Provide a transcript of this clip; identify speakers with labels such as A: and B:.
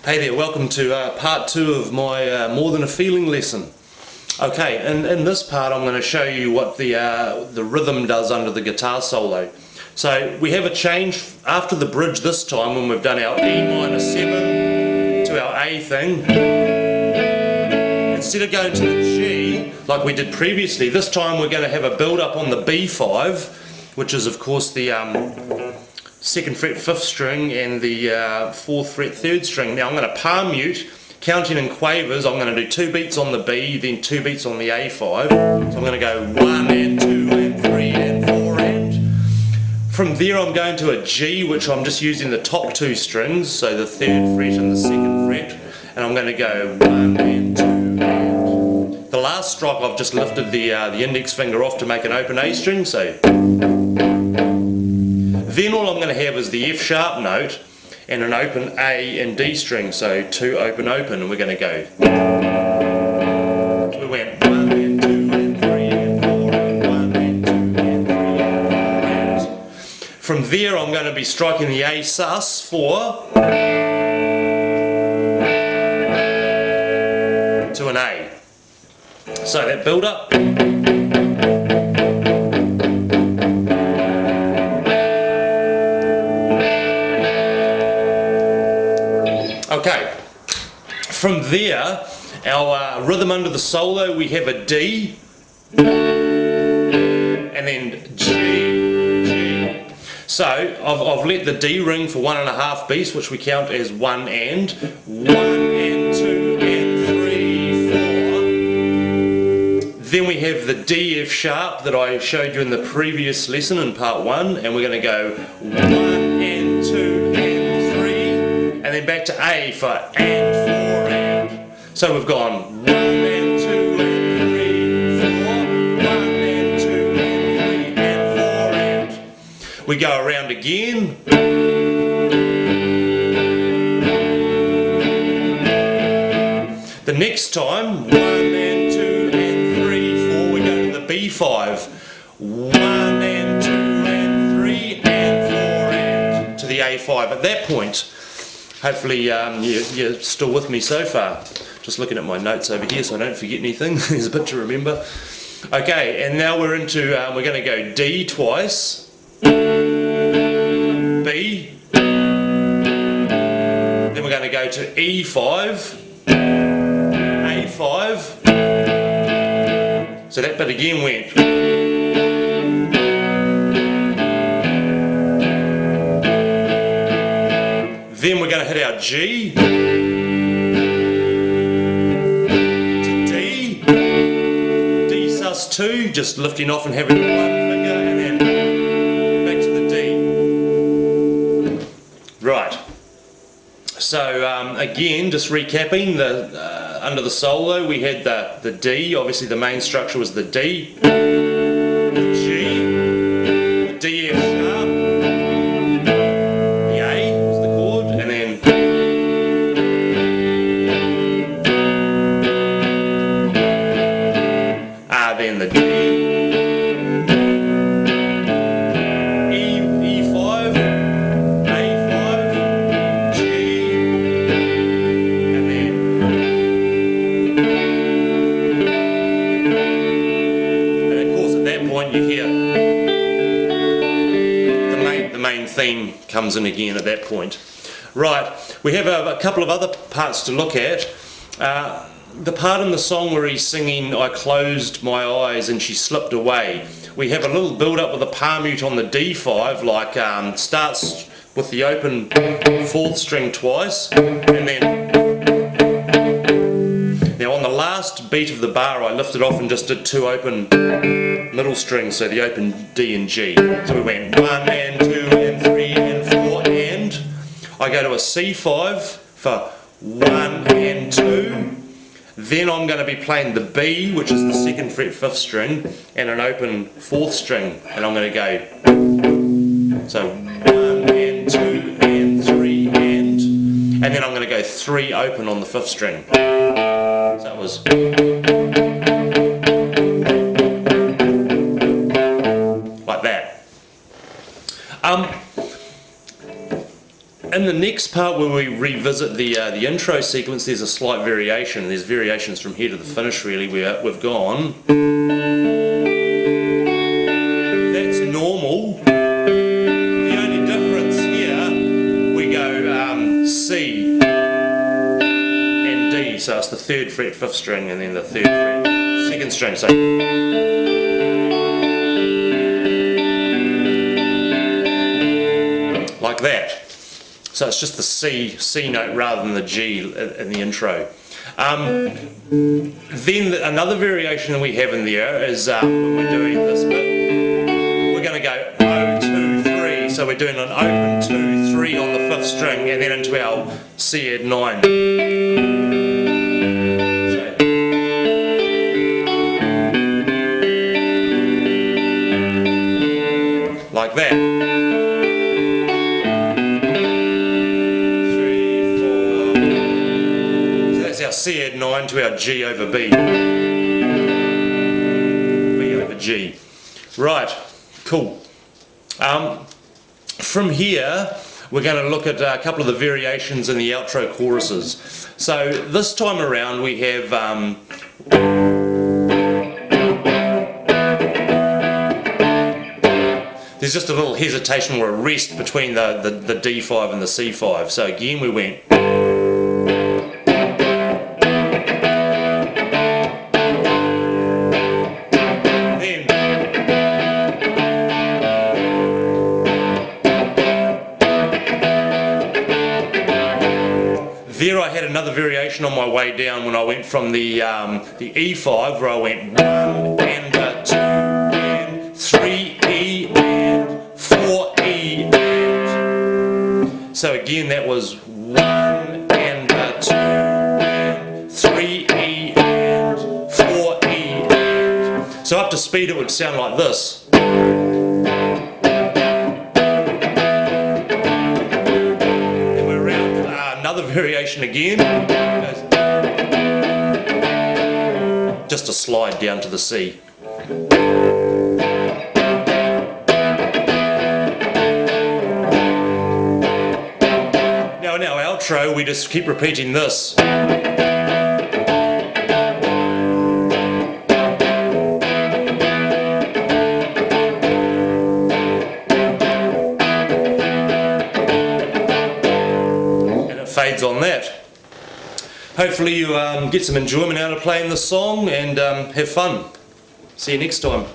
A: Hey there, welcome to part 2 of my More Than a Feeling lesson. Okay, in this part I'm going to show you what the rhythm does under the guitar solo. So we have a change after the bridge this time when we've done our E minor 7 to our A thing. Instead of going to the G like we did previously, this time we're going to have a build up on the B5, which is of course the 2nd fret 5th string and the 4th fret 3rd string. Now I'm going to palm mute, counting in quavers. I'm going to do 2 beats on the B, then 2 beats on the A5. So I'm going to go 1 and 2 and 3 and 4 and. From there I'm going to a G, which I'm just using the top 2 strings, so the 3rd fret and the 2nd fret, and I'm going to go 1 and 2 and. The last stroke I've just lifted the index finger off to make an open A string, so. Then all I'm going to have is the F sharp note and an open A and D string, so 2 open open, and we're going to go. So we went 1 and 2 and 3 and 4 and 1 and 2 and 3 and 4 and. From there I'm going to be striking the A sus for to an A. So that build up. Okay, from there, our rhythm under the solo, we have a D, and then G, G. So, I've let the D ring for 1.5 beats, which we count as 1 and 2 and 3, 4. Then we have the D F sharp that I showed you in the previous lesson in part 1, and we're going to go 1 and 2 and then back to A for and 4 and. So we've gone 1 and 2 and 3, 4, 1 and 2 and 3 and 4 and. We go around again. The next time, 1 and 2 and 3, 4, we go to the B5. 1 and 2 and 3 and 4 and to the A5. At that point, hopefully you're still with me so far. Just looking at my notes over here so I don't forget anything. There's a bit to remember. Okay, and now we're into, we're going to go D twice, B, then we're going to go to E5, A5, so that bit again went. Then we're going to hit our G to D, D sus 2, just lifting off and having one finger, and then back to the D. Right. So again, just recapping, under the solo we had the D, obviously the main structure was the D, the G, the D F sharp, then the D, E5, A5, G, and of course at that point you hear the main theme comes in again at that point. Right, we have a couple of other parts to look at. The part in the song where he's singing, I closed my eyes and she slipped away. We have a little build up with a palm mute on the D5, like starts with the open 4th string twice, and then now on the last beat of the bar I lifted off and just did 2 open middle strings, so the open D and G. So we went 1 and 2 and 3 and 4 and. I go to a C5 for 1 and 2. Then I'm going to be playing the B, which is the 2nd fret 5th string, and an open 4th string, and I'm going to go. So 1 and 2 and 3 and then I'm going to go 3 open on the 5th string. So that was. Like that. In In the next part where we revisit the intro sequence, there's a slight variation. There's variations from here to the finish really, where we've gone. That's normal. The only difference here, we go C and D, so it's the 3rd fret 5th string and then the 3rd fret 2nd string. So like that. So it's just the C note rather than the G in the intro. Then another variation that we have in there is when we're doing this bit, we're going to go 0, 2, 3. So we're doing an open 2, 3 on the 5th string and then into our C add 9. So, like that. C add 9 to our G over B. B over G. Right, cool. From here, we're going to look at a couple of the variations in the outro choruses. So this time around we have there's just a little hesitation or a rest between the D5 and the C5. So again we went. There I had another variation on my way down when I went from the E5, where I went 1 and 2 and 3 E and 4 E and. So again that was 1 and 2 and 3 E and 4 E and. So up to speed it would sound like this. Another variation again, just a slide down to the C. Now in our outro we just keep repeating this. Fades on that. Hopefully you get some enjoyment out of playing this song and have fun. See you next time.